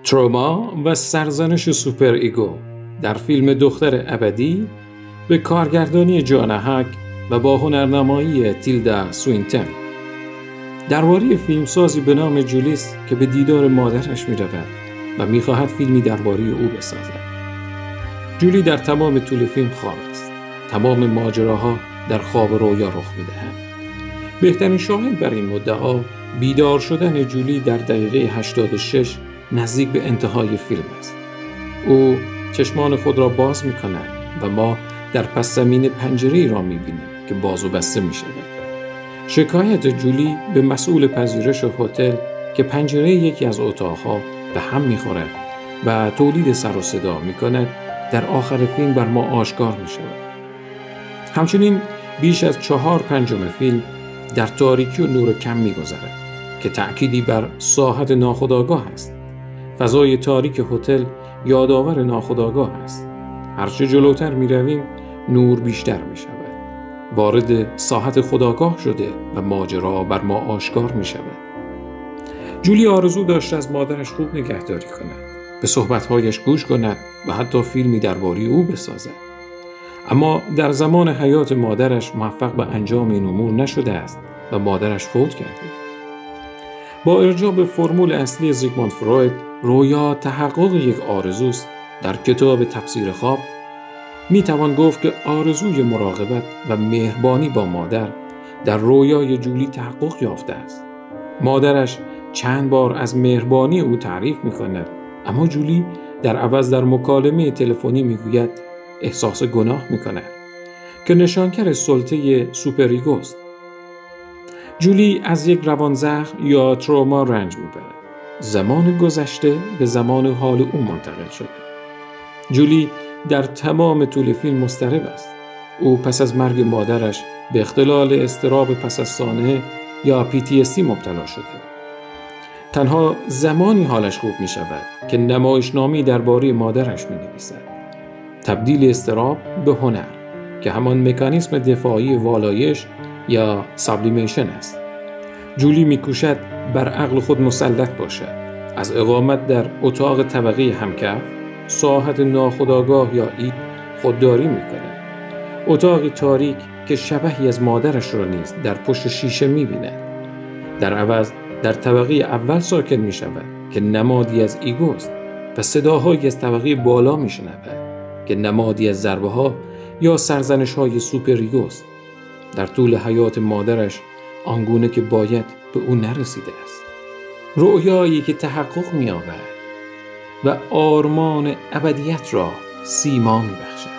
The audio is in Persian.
تروما و سرزنش سوپر ایگو در فیلم دختر ابدی به کارگردانی جان هک و با هنرنمایی تیلدا سوینتن. درباره فیلمسازی به نام جولیس که به دیدار مادرش می رود و می خواهد فیلمی درباره او بسازد. جولی در تمام طول فیلم خواب است. تمام ماجراها در خواب رویا رخ می دهند. بهترین شاهد بر این مدعا بیدار شدن جولی در دقیقه 86 نزدیک به انتهای فیلم است. او چشمان خود را باز می کند و ما در پس زمین پنجره‌ای را می بینیم که باز و بسته می شود. شکایت جولی به مسئول پذیرش هتل که پنجره یکی از اتاقها به هم می خورد و تولید سر و صدا می کند در آخر فیلم بر ما آشکار می شود. همچنین بیش از 4/5 فیلم در تاریکی و نور کم می گذرد که تأکیدی بر ساحت ناخودآگاه است. فضای تاریک هتل یادآور ناخودآگاه است. هرچه جلوتر می رویم نور بیشتر می شود. وارد ساحت خودآگاه شده و ماجرا بر ما آشکار می شود. جولی آرزو داشت از مادرش خوب نگهداری کند، به صحبتهایش گوش کند و حتی فیلمی درباره او بسازد. اما در زمان حیات مادرش موفق به انجام این امور نشده است و مادرش فوت کرده. با ارجاع به فرمول اصلی زیگموند فروید، رویا تحقق یک آرزوست. در کتاب تفسیر خواب می توان گفت که آرزوی مراقبت و مهربانی با مادر در رویای جولی تحقق یافته است. مادرش چند بار از مهربانی او تعریف می کند، اما جولی در عوض در مکالمه تلفنی می گوید احساس گناه می کند که نشانگر سلطه سوپر ایگوست. جولی از یک روانزخم یا تروما رنج می برد. زمان گذشته به زمان حال او منتقل شده. جولی در تمام طول فیلم مضطرب است. او پس از مرگ مادرش به اختلال اضطراب پس از سانحه یا PTSD مبتلا شده. تنها زمانی حالش خوب می شود که نمایشنامه‌ای درباره مادرش می نویسد. تبدیل اضطراب به هنر که همان مکانیسم دفاعی والایش یا سابلیمیشن است. جولی می کوشد بر عقل خود مسلط باشد. از اقامت در اتاق طبقه همکف، ساحت ناخودآگاه یا اید خودداری می کند. اتاقی تاریک که شبحی از مادرش را نیز در پشت شیشه می بیند. در عوض در طبقه اول ساکن می شود که نمادی از ایگوست و صداهایی از طبقه بالا می شنود که نمادی از ضربه ها یا سرزنش های سوپر ایگوست. در طول حیات مادرش آنگونه که باید به او نرسیده است. رؤیایی که تحقق می یابد و آرمان ابدیت را سیما می بخشد.